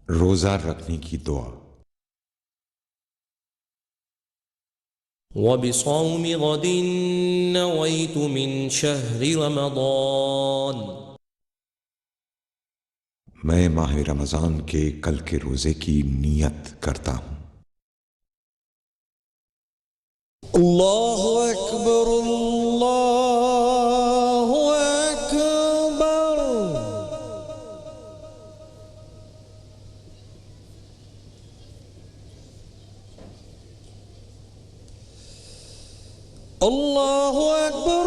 روزہ رکھنے کی دعا۔ وبصوم غد نويت من شهر رمضان میں ماہ رمضان کے کل کے روزے کی نیت کرتا ہوں۔ اللہ اکبر اللہ اکبر اللہ اکبر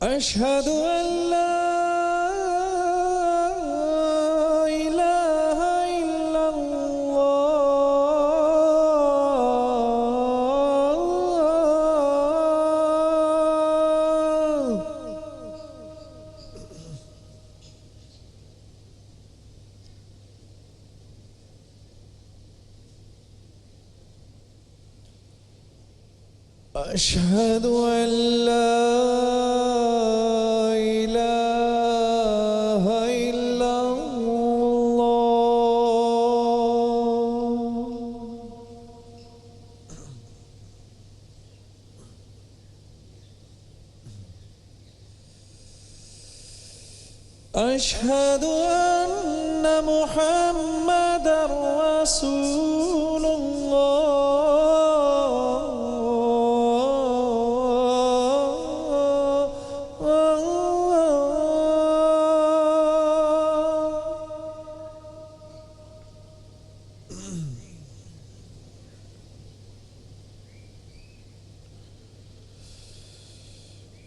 أشهد أن لا إله إلا الله أشهد أن لا أشهد أن محمدًا رسول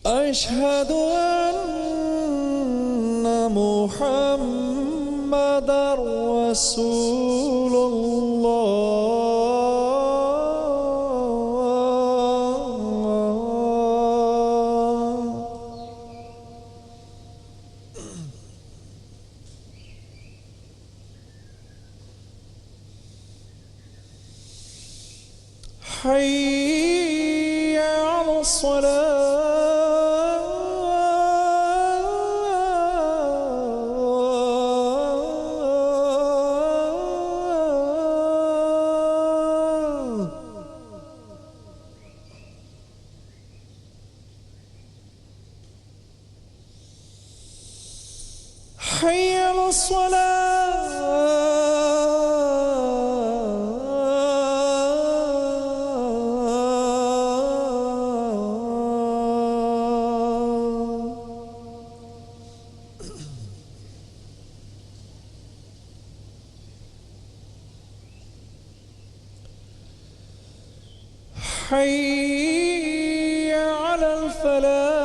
أشهد أن محمدًا رسول حي على الصلاة حي على حي على الفلاح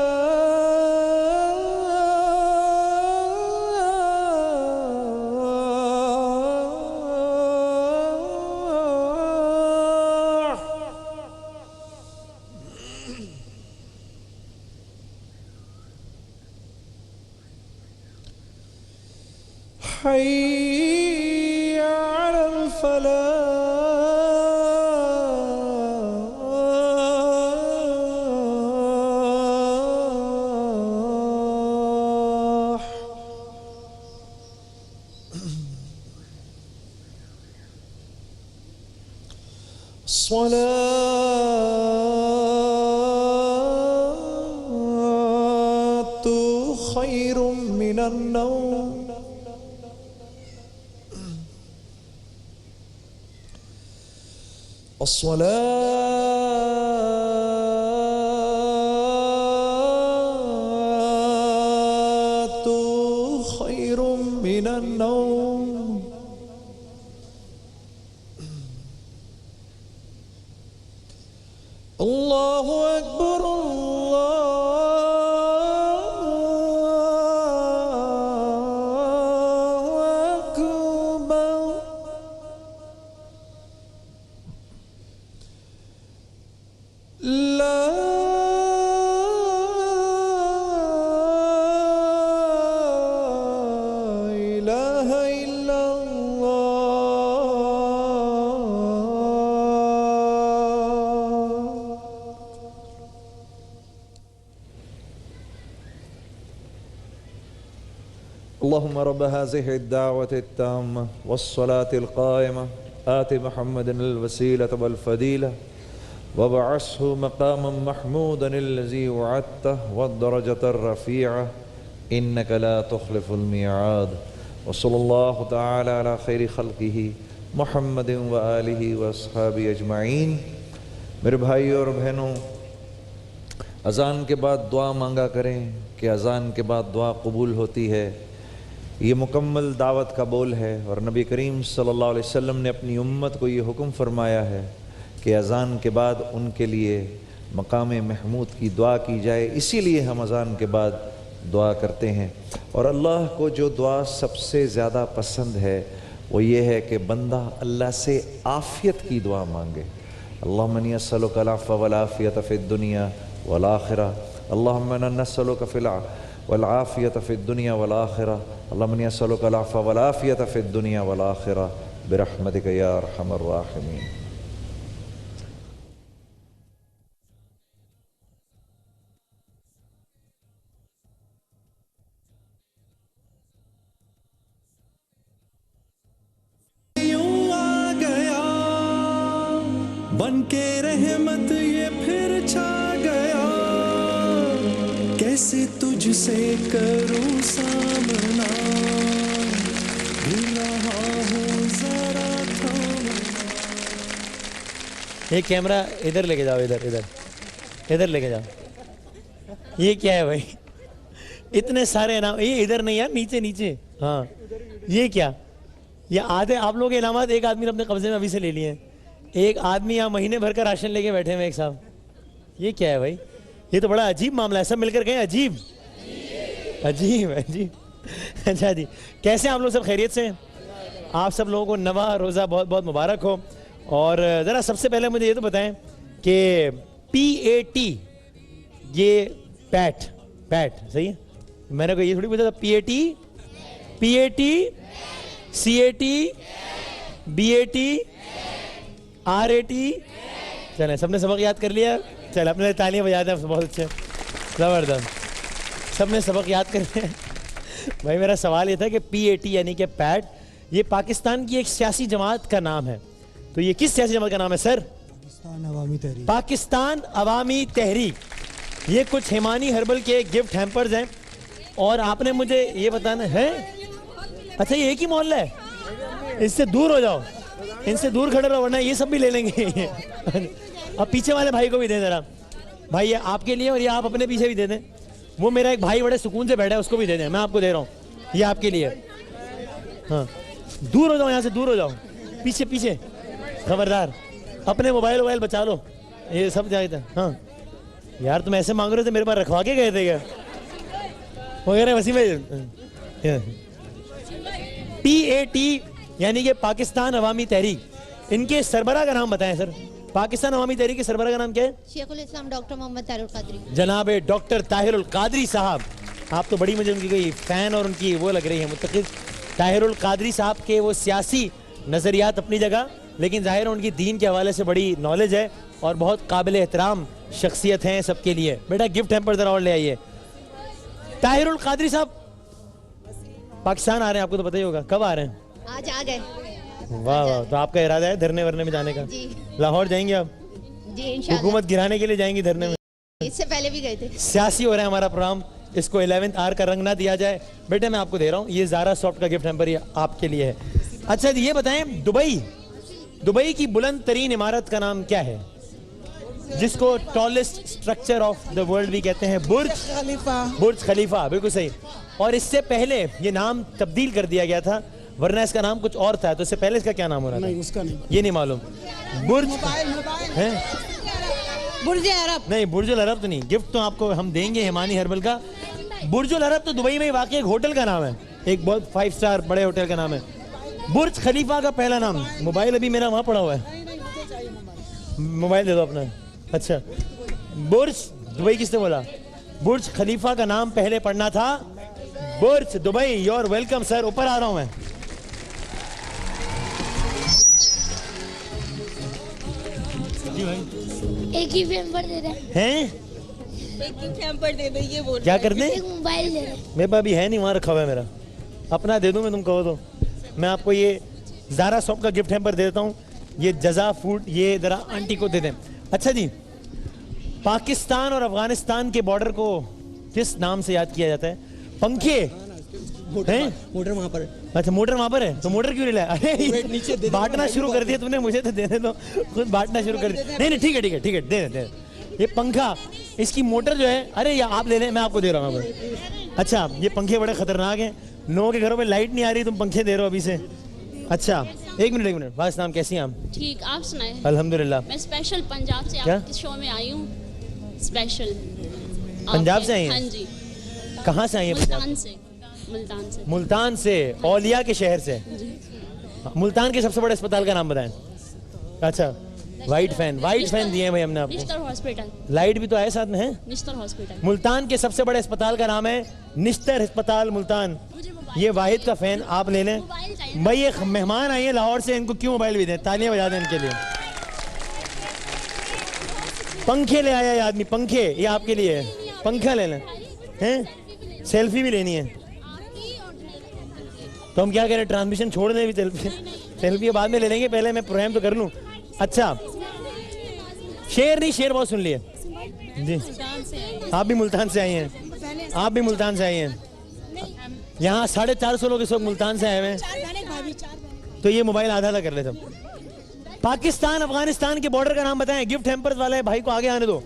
حي على الفلاح الصلاة خير من النوم الصلاة خير من النوم الله أكبر الله أكبر لا اللهم رب هذه الدعوة التامة والصلاة القائمة آت محمد الوسيلة والفضيلة وابعثه مقاما محمودا الذي وعدته والدرجة الرفيعة إنك لا تخلف الميعاد وصلى الله تعالى على خير خلقه محمد وآلہ واصحابہ اجمعین۔ میرے بھائیوں اور بہنوں، اذان کے بعد دعا مانگا کریں کہ اذان کے بعد دعا قبول ہوتی ہے۔ یہ مکمل دعوت کا بول ہے، اور نبی کریم صلی اللہ علیہ وسلم نے اپنی امت کو یہ حکم فرمایا ہے کہ اذان کے بعد ان کے لیے مقام محمود کی دعا کی جائے۔ اسی لیے ہم اذان کے بعد دعا کرتے ہیں۔ اور اللہ کو جو دعا سب سے زیادہ پسند ہے وہ یہ ہے کہ بندہ اللہ سے عافیت کی دعا مانگے۔ اللہم انی اسألک العفو والعافیۃ فی الدنیا والآخرہ، اللہم انا نسألک والعافیۃ فی الدنیا والآخرہ، اللہم انی اسألک العفو والعافیۃ فی الدنیا والآخرہ برحمتک یا ارحم الراحمین۔ بن کے رحمت یہ پھر چھا گیا، کیسے تجھ سے کروں سامنا، بھی رہا ہوں ذرا تھامنا۔ یہ کیمرہ ادھر لے کے جاؤ، ادھر لے کے جاؤ۔ یہ کیا ہے بھائی؟ اتنے سارے انعام، یہ ادھر نہیں یار، نیچے۔ ہاں یہ کیا؟ یہ آدھے آپ لوگ کے انعامات ایک آدمی نے اپنے قبضے میں ابھی سے لے لیے ہیں۔ ایک آدمی یہاں مہینے بھر کا راشن لے کے بیٹھے ہوئے ایک صاحب۔ یہ کیا ہے بھائی؟ یہ تو بڑا عجیب معاملہ ہے، سب مل کر کہیں عجیب۔ اچھا جی، کیسے آپ لوگ سب خیریت سے ہیں؟ آپ سب لوگوں کو نواں روزہ بہت بہت مبارک ہو۔ اور ذرا سب سے پہلے مجھے یہ تو بتائیں کہ PAT، یہ پیٹ صحیح ہے؟ میں نے کوئی یہ تھوڑی پوچھا تھا PAT CAT BAT RAT۔ چلیں سب نے سبق یاد کر لیا؟ چلیں اپنے تالیاں بجا دیں، بہت اچھے، زبردست، سب نے سبق یاد کر لیا۔ بھائی میرا سوال یہ تھا کہ PAT یعنی کہ پیٹ، یہ پاکستان کی ایک سیاسی جماعت کا نام ہے، تو یہ کس سیاسی جماعت کا نام ہے سر؟ پاکستان عوامی تحریک۔ یہ کچھ ہیمانی ہربل کے گفٹ ہیمپرز ہیں، اور آپ نے مجھے یہ بتانا ہے، اچھا یہ ایک ہی محلہ ہے، اس سے دور ہو جاؤ، ان سے دور کھڑے رہو ورنہ یہ سب بھی لے لیں گے۔ اب پیچھے والے بھائی کو بھی دیں ذرا، بھائی یہ آپ کے لیے، اور یہ آپ اپنے پیچھے بھی دے دیں۔ وہ میرا ایک بھائی بڑے سکون سے بیٹھا ہے، اس کو بھی دے دیں، میں آپ کو دے رہا ہوں، یہ آپ کے لیے۔ ہاں دور ہو جاؤ، یہاں سے دور ہو جاؤ، پیچھے خبردار، اپنے موبائل بچا لو، یہ سب جائے تھا۔ ہاں یار تم ایسے مانگ رہے تھے، میرے پاس رکھوا کے گئے تھے کیا؟ وہ کہہ رہے ہیں وسیم بھائی PAT یعنی کہ پاکستان عوامی تحریک، ان کے سربراہ کا نام بتائیں سر۔ پاکستان عوامی تحریک کے سربراہ کا نام کیا ہے؟ شیخ الاسلام ڈاکٹر محمد طاہر القادری۔ جناب ڈاکٹر طاہر القادری صاحب، آپ تو بڑی مجھے ان کی کوئی فین اور ان کی وہ لگ رہی ہے متقد۔ طاہر القادری صاحب کے وہ سیاسی نظریات اپنی جگہ، لیکن ظاہر ہے ان کی دین کے حوالے سے بڑی نالج ہے، اور بہت قابل احترام شخصیت ہیں سب کے لیے۔ بیٹا گفٹ ہیمپر ذرا اور لے آئیے۔ طاہر القادری صاحب پاکستان آ رہے ہیں، آپ کو تو پتہ ہی ہوگا، کب آ رہے ہیں؟ آج آ گئے۔ واہ، تو آپ کا ارادہ ہے دھرنے ورنے میں جانے کا؟ جی لاہور جائیں گے آپ؟ جی انشاءاللہ، حکومت گرانے کے لیے جائیں گی دھرنے میں؟ اس سے پہلے بھی گئے تھے۔ سیاسی ہو رہا ہے ہمارا پروگرام، اس کو 11th آر کا رنگ نہ دیا جائے۔ بیٹے میں آپ کو دے رہا ہوں، یہ زارا سافٹ کا گفٹ ہیمپر یہ آپ کے لیے ہے۔ اچھا جی یہ بتائیں، دبئی کی بلند ترین عمارت کا نام کیا ہے، جس کو tallest structure of the world بھی کہتے ہیں؟ برج خلیفہ، بالکل صحیح۔ اور اس سے پہلے یہ نام تبدیل کر دیا گیا تھا، ورنہ اس کا نام کچھ اور تھا، تو اس سے پہلے اس کا کیا نام ہو رہا تھا؟ اس کا نہیں، یہ نہیں معلوم۔ برج عرب نہیں، برج العرب تو نہیں، گفٹ تو آپ کو ہم دیں گے ہیمانی ہربل کا۔ برج العرب تو دبئی میں واقع ایک ہوٹل کا نام ہے، ایک بہت 5 اسٹار بڑے ہوٹل کا نام ہے۔ برج خلیفہ کا پہلا نام، موبائل ابھی میرا وہاں پڑا ہوا ہے، موبائل دے دو اپنا۔ اچھا برج دبئی کس نے بولا؟ برج خلیفہ کا نام پہلے پڑھنا تھا Burj Dubai. You are welcome sir, اوپر آ رہا ہوں میں۔ جی بھائی ایک ہی پیمپر دے رہے ہیں، ایک ہی پیمپر دے دے، یہ بول کیا کرتے ہیں؟ ایک موبائل دے رہے۔ میرے پاس ابھی ہے نہیں، وہاں رکھا ہوا ہے میرا۔ اپنا دے دوں میں تم کہو تو. میں آپ کو یہ زارا شاپ کا گفٹ ہیمپر دے دیتا ہوں. یہ جزا فوڈ یہ ذرا آنٹی کو دے دیں. اچھا جی, پاکستان اور افغانستان کے بارڈر کو کس نام سے یاد کیا جاتا ہے؟ پنکھے ہیں؟ موٹر وہاں پر. اچھا موٹر وہاں پر ہے تو موٹر کیوں نہیں لایا؟ ارے بانٹنا شروع کر دیا تم نے, مجھے تو دینے دو, خود بانٹنا شروع کر دیا. نہیں نہیں ٹھیک ہے ٹھیک ہے ٹھیک ہے, دے دیں. یہ پنکھا, اس کی موٹر جو ہے, ارے یہ آپ لے لیں, میں آپ کو دے رہا ہوں. اچھا یہ پنکھے بڑے خطرناک ہیں, لوگوں کے گھروں میں لائٹ نہیں آ رہی, تم پنکھے دے رہے ہو ابھی سے. اچھا ایک منٹ بس, نام کیسی ہیں آپ؟ ٹھیک, آپ سنائیں. الحمدللہ. میں اسپیشل پنجاب سے آپ کے شو میں آئی ہوں. اسپیشل پنجاب سے آئی ہیں؟ ہاں جی. کہاں سے آئی ہیں؟ ملتان سے. ملتان سے. ملتان سے, اولیاء کے شہر سے. ملتان کے سب سے بڑے اسپتال کا نام بتائیں. اچھا وائٹ فین دیے ہیں بھائی ہم نے آپ کو. نشتر ہاسپٹل. لائٹ بھی تو آئے ساتھ میں ہے. نشتر ہاسپٹل. ملتان کے سب سے بڑے اسپتال کا نام ہے نشتر اسپتال ملتان. یہ واحد کا فین آپ لے لیں. بھائی ایک مہمان آئے ہیں لاہور سے, ان کو کیوں موبائل بھی دیں, تالیاں بجا دیں ان کے لیے. پنکھے لے آیا یہ آدمی, پنکھے یہ آپ کے لیے ہے, پنکھا لے لیں. ہیں سیلفی بھی لینی ہے تو ہم کیا کہہ رہے ہیں, ٹرانسمیشن چھوڑ دیں, سیلفی بعد میں لے لیں گے, پہلے میں پروگرام تو کر لوں. اچھا شیر نہیں, شیر بہت سن لیے جی. آپ بھی ملتان سے آئی ہیں, آپ بھی ملتان سے آئی ہیں. یہاں 450 لوگ اس وقت ملتان سے آئے ہوئے ہیں, تو یہ موبائل آدھا آدھا کر لیتے. پاکستان افغانستان کے بارڈر کا نام بتائیں. گفٹ ہیمپر والے بھائی کو آگے آنے دو.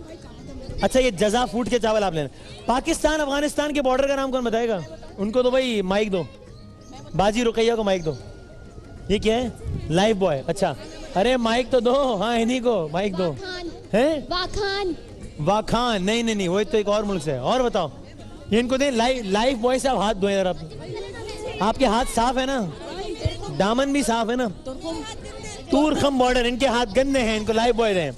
اچھا یہ جزا فوڈ کے چاول آپ لینا. پاکستان افغانستان کے بارڈر کا نام کون بتائے گا؟ ان کو تو بھائی مائک دو, باجی رقیہ کو مائک دو. یہ کیا ہے؟ Life boy. اچھا ارے مائک تو دو, ہاں انہی کو مائک دو. ہیں واخان نہیں وہ تو ایک اور ملک سے. اور بتاؤ یہ ان کو دیں. لائف بوائے سے آپ ہاتھ دھوئیں ذرا. آپ کے ہاتھ صاف ہے نا, دامن بھی صاف ہے نا. تورخم بارڈر, ان کے ہاتھ گندے ہیں, ان کو لائف بوائے دیں.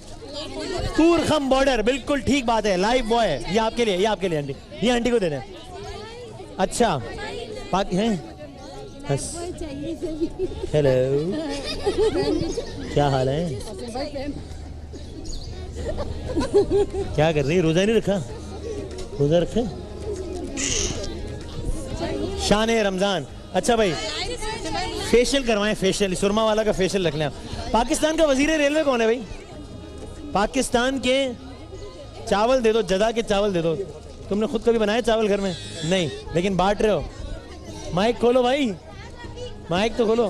تورخم بارڈر, بالکل ٹھیک بات ہے, لائف بوائے. یہ آپ کے لیے, یہ آپ کے لیے آنٹی, یہ آنٹی کو دے دیں. اچھا ہیں ہیلو, کیا حال ہے, کیا کر رہی, روزہ نہیں رکھا, روزہ رکھے, شان رمضان. اچھا بھائی فیشل کروائیں, فیشل سرما والا کا فیشل رکھ لیں. پاکستان کا وزیر ریلوے کون ہے بھائی؟ پاکستان کے چاول دے دو, جزا کے چاول دے دو. تم نے خود کبھی بنایا چاول گھر میں؟ نہیں, لیکن بانٹ رہے ہو. مائک کھولو بھائی, مائک تو کھولو.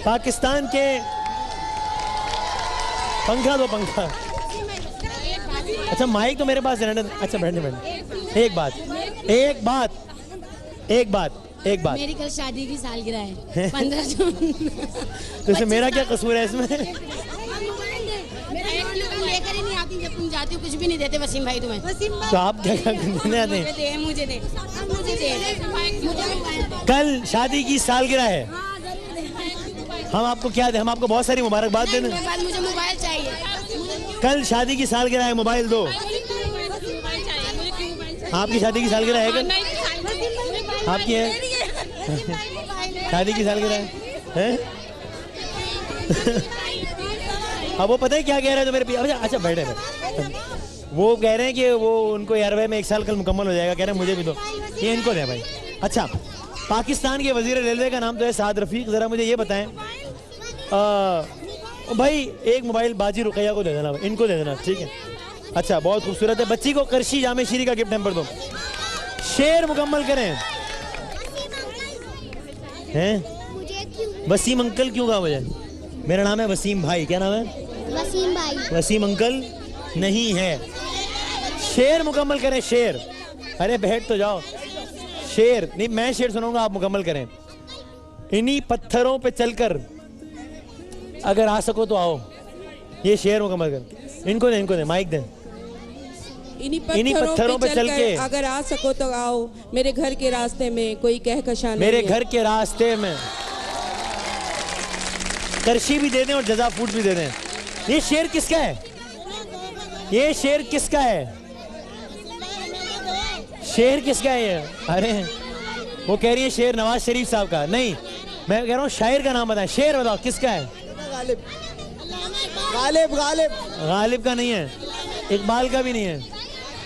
پاکستان کے پنکھا دو, پنکھا. اچھا مائک تو میرے پاس ہے. اچھا بیٹھے ایک بات میری کل شادی کی سالگرہ ہے 15 جون. تو اسے میرا کیا قصور ہے اس میں؟ لے کر ہی نہیں آتی, جب تم جاتی ہو کچھ بھی نہیں دیتے وسیم بھائی تمہیں. تو آپ کیا دینے آتے ہیں؟ مجھے دے. کل شادی کی سالگرہ ہے, ہم آپ کو کیا دیں؟ ہم آپ کو بہت ساری مبارکباد دیں. مجھے موبائل چاہیے. کل شادی کی سالگرہ ہے, موبائل دو. آپ کی شادی کی سالگرہ ہے کل؟ آپ کی ہے شادی کی سالگرہ ہے؟ اب وہ پتہ ہے کیا کہہ رہے ہیں تو میرے پیچھے. اچھا بیٹھے, وہ کہہ رہے ہیں کہ وہ ان کو ایئر وے میں 1 سال کل مکمل ہو جائے گا, کہہ رہے ہیں مجھے بھی دو. یہ ان کو دیں بھائی. اچھا پاکستان کے وزیر ریلوے کا نام تو ہے سعد رفیق. ذرا مجھے یہ بتائیں بھائی, ایک موبائل باجی رقیہ کو دے دینا, ان کو دے دینا, ٹھیک ہے؟ اچھا بہت خوبصورت ہے. بچی کو کرشی جامع شیری کا گفٹ نمبر دو. شیر مکمل کریں. ہیں وسیم انکل کیوں کہا مجھے؟ میرا نام ہے وسیم بھائی. کیا نام ہے؟ وسیم بھائی. وسیم انکل نہیں ہے. شیر مکمل کریں, شیر. ارے بیٹھ تو جاؤ. شیر نہیں, میں شیر سنوں گا, آپ مکمل کریں. انہی پتھروں پہ چل کر اگر آ سکو تو آؤ. یہ شیر مکمل کر. ان کو دیں مائک دیں. انہی پتھروں پہ چل کے اگر آ سکو تو آؤ, میرے گھر کے راستے میں کوئی کہکشاں نہیں. میرے گھر کے راستے میں کرشی بھی دے دیں اور جزا فوڈ بھی دے دیں. یہ شیر کس کا ہے؟ یہ شیر کس کا ہے؟ شیر کس کا ہے یہ؟ ارے وہ کہہ رہی ہے شیر نواز شریف صاحب کا. نہیں, میں کہہ رہا ہوں شاعر کا نام بتائیں. شیر بتاؤ کس کا ہے؟ غالب. غالب کا نہیں ہے, اقبال کا بھی نہیں ہے,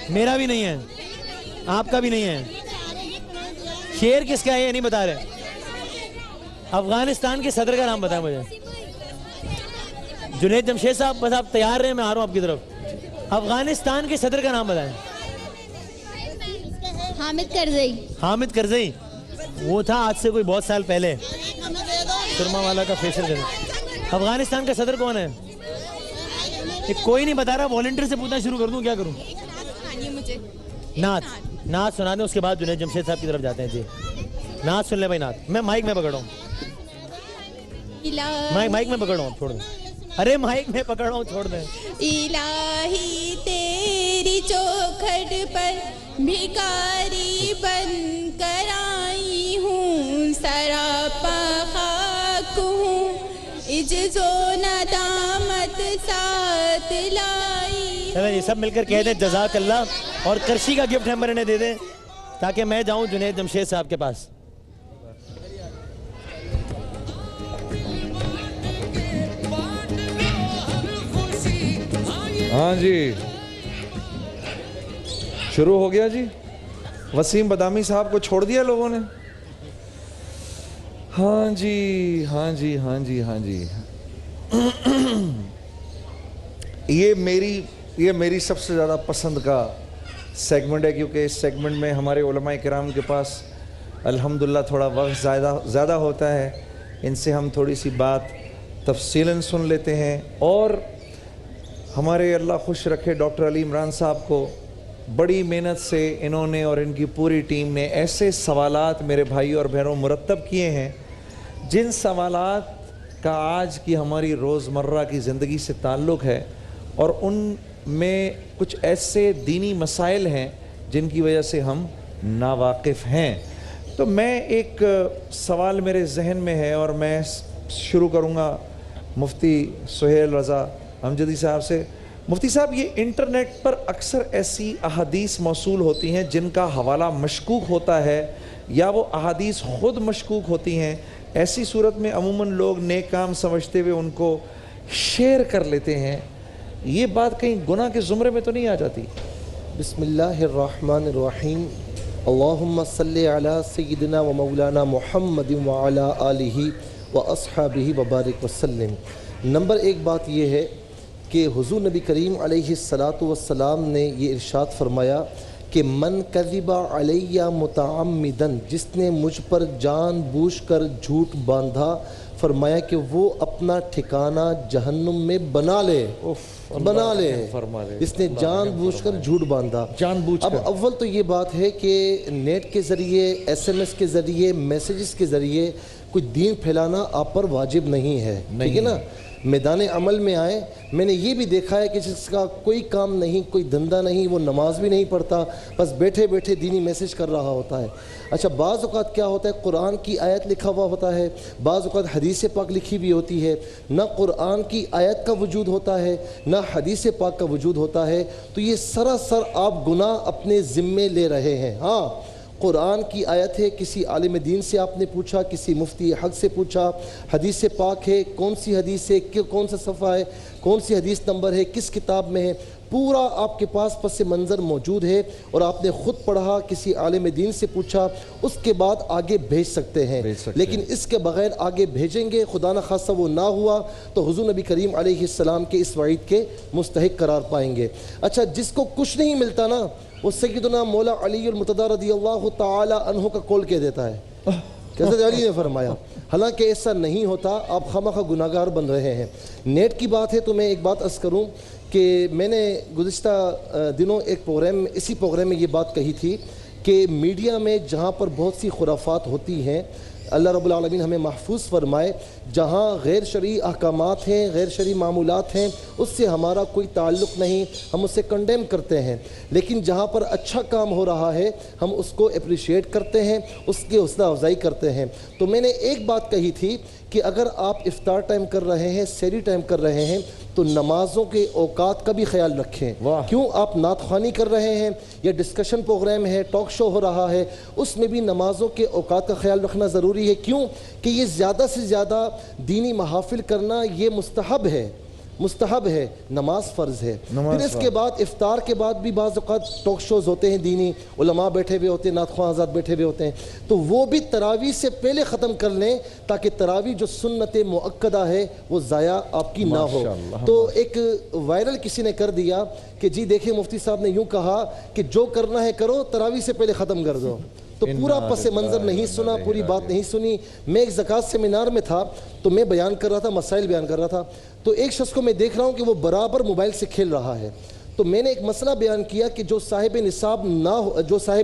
میرا بھی نہیں ہے, آپ کا بھی نہیں ہے. شیر کس کا ہے یہ نہیں بتا رہے. افغانستان کے صدر کا نام بتائیں مجھے. جنید جمشید صاحب بس آپ تیار رہیں, میں آ رہا ہوں آپ کی طرف. افغانستان کے صدر کا نام بتائیں. حامد کرزئی. حامد کرزئی, وہ تھا آج سے کوئی بہت سال پہلے, سرما والا کا فیشل کریں. افغانستان کا صدر کون ہے؟ کوئی نہیں بتا رہا, والنٹیئر سے پوچھنا شروع کر دوں, کیا کروں؟ نعت, نعت سنا دیں, اس کے بعد جنید جمشید صاحب کی طرف جاتے ہیں. جی نعت سن لیں بھائی, نعت. میں مائک میں پکڑ رہا ہوں, مائک میں پکڑ رہا ہوں, چھوڑ دیں. ارے مائک میں پکڑ رہا ہوں, چھوڑ دیں. الہی تیری چوکھٹ پر بھکاری بن کر آئی ہوں, سراپا خاک ہوں, عجز و ندامت ساتھ لائی. چلیں یہ سب مل کر کہہ دیں جزاک اللہ, اور کرشی کا گفٹ ہیمبر انہیں دے دیں تاکہ میں جاؤں جنید جمشید صاحب کے پاس. ہاں جی شروع ہو گیا جی. وسیم بادامی صاحب کو چھوڑ دیا لوگوں نے. ہاں جی ہاں جی ہاں جی ہاں جی. یہ میری سب سے زیادہ پسند کا سیگمنٹ ہے, کیونکہ اس سیگمنٹ میں ہمارے علماء کرام کے پاس الحمدللہ تھوڑا وقت زیادہ ہوتا ہے. ان سے ہم تھوڑی سی بات تفصیلاً سن لیتے ہیں. اور ہمارے اللہ خوش رکھے ڈاکٹر علی عمران صاحب کو بڑی محنت سے انہوں نے اور ان کی پوری ٹیم نے ایسے سوالات میرے بھائیوں اور بہنوں مرتب کیے ہیں جن سوالات کا آج کی ہماری روزمرہ کی زندگی سے تعلق ہے, اور ان میں کچھ ایسے دینی مسائل ہیں جن کی وجہ سے ہم ناواقف ہیں. تو میں ایک سوال میرے ذہن میں ہے اور میں شروع کروں گا مفتی سہیل رضا امجدی صاحب سے. مفتی صاحب, یہ انٹرنیٹ پر اکثر ایسی احادیث موصول ہوتی ہیں جن کا حوالہ مشکوک ہوتا ہے یا وہ احادیث خود مشکوک ہوتی ہیں. ایسی صورت میں عموماً لوگ نیک کام سمجھتے ہوئے ان کو شیئر کر لیتے ہیں. یہ بات کہیں گناہ کے زمرے میں تو نہیں آ جاتی؟ بسم اللہ الرحمن الرحیم. اللہم صلی علی سیدنا و مولانا محمد وعلی آلہ و اصحابہ وبارک وسلم. نمبر ایک بات یہ ہے کہ حضور نبی کریم علیہ السلام نے یہ ارشاد فرمایا کہ من کذب علی متعمدن, جس نے مجھ پر جان بوجھ کر جھوٹ باندھا, فرمایا کہ وہ اپنا ٹھکانہ جہنم میں بنا لے. اس نے جان بوجھ کر جھوٹ باندھا. اب اول تو یہ بات ہے کہ نیٹ کے ذریعے, ایس ایم ایس کے ذریعے, میسیجز کے ذریعے کوئی دین پھیلانا آپ پر واجب نہیں ہے, ٹھیک ہے نا. میدان عمل میں آئے. میں نے یہ بھی دیکھا ہے کہ جس کا کوئی کام نہیں, کوئی دھندا نہیں, وہ نماز بھی نہیں پڑھتا, بس بیٹھے بیٹھے دینی میسیج کر رہا ہوتا ہے. اچھا بعض اوقات کیا ہوتا ہے, قرآن کی آیت لکھا ہوا ہوتا ہے, بعض اوقات حدیث پاک لکھی بھی ہوتی ہے. نہ قرآن کی آیت کا وجود ہوتا ہے نہ حدیث پاک کا وجود ہوتا ہے, تو یہ سراسر آپ گناہ اپنے ذمے لے رہے ہیں. ہاں قرآن کی آیت ہے, کسی عالم دین سے آپ نے پوچھا, کسی مفتی حق سے پوچھا, حدیث پاک ہے, کون سی حدیث ہے, کون سا صفحہ ہے, کون سی حدیث نمبر ہے, کس کتاب میں ہے, پورا آپ کے پاس پس منظر موجود ہے, اور آپ نے خود پڑھا, کسی عالم دین سے پوچھا, اس کے بعد آگے بھیج سکتے ہیں. لیکن اس کے بغیر آگے بھیجیں گے, خدا نہ خاصہ وہ نہ ہوا تو حضور نبی کریم علیہ السلام کے اس وعید کے مستحق قرار پائیں گے. اچھا جس کو کچھ نہیں ملتا نا, وہ سیدنا مولا علی المرتضی رضی اللہ تعالی عنہ کا کول کہہ دیتا ہے, حضرت علی نے فرمایا. حالانکہ ایسا نہیں ہوتا, آپ خواہ گناہگار بن رہے ہیں. نیٹ کی بات ہے تو میں ایک بات عرض کروں کہ میں نے گزشتہ دنوں ایک پروگرام میں, اسی پروگرام میں یہ بات کہی تھی کہ میڈیا میں جہاں پر بہت سی خرافات ہوتی ہیں, اللہ رب العالمین ہمیں محفوظ فرمائے. جہاں غیر شرعی احکامات ہیں, غیر شرعی معمولات ہیں, اس سے ہمارا کوئی تعلق نہیں, ہم اسے کنڈیم کرتے ہیں. لیکن جہاں پر اچھا کام ہو رہا ہے ہم اس کو اپریشیٹ کرتے ہیں, اس کی حوصلہ افزائی کرتے ہیں. تو میں نے ایک بات کہی تھی کہ اگر آپ افطار ٹائم کر رہے ہیں, سحری ٹائم کر رہے ہیں, تو نمازوں کے اوقات کا بھی خیال رکھیں. کیوں آپ نعت خوانی کر رہے ہیں یا ڈسکشن پروگرام ہے, ٹاک شو ہو رہا ہے, اس میں بھی نمازوں کے اوقات کا خیال رکھنا ضروری ہے. کیوں کہ یہ زیادہ سے زیادہ دینی محافل کرنا یہ مستحب ہے. مستحب ہے، نماز فرض ہے۔ پھر اس کے بعد افطار کے بعد بھی بعض اوقات ٹاک شوز ہوتے ہیں دینی، علماء بیٹھے ہوئے ہوتے ہیں، نعت خواں حضرات بیٹھے ہوئے ہوتے ہیں، تو وہ بھی تراویح سے پہلے ختم کر لیں تاکہ تراویح جو سنت مؤکدہ ہے وہ ضائع آپ کی نہ ہو۔ تو ایک وائرل کسی نے کر دیا کہ جی دیکھیں مفتی صاحب نے یوں کہا کہ جو کرنا ہے کرو، تراویح سے پہلے ختم کر دو۔ تو پورا پس منظر نہیں سنا، پوری بات نہیں سنی۔ میں ایک زکوٰۃ سیمینار میں تھا تو میں بیان کر رہا تھا، مسائل بیان کر رہا تھا، تو ایک شخص کو میں دیکھ رہا ہوں کہ وہ برابر موبائل سے کھیل رہا ہے۔ تو میں نے ایک مسئلہ بیان کیا کہ جو صاحب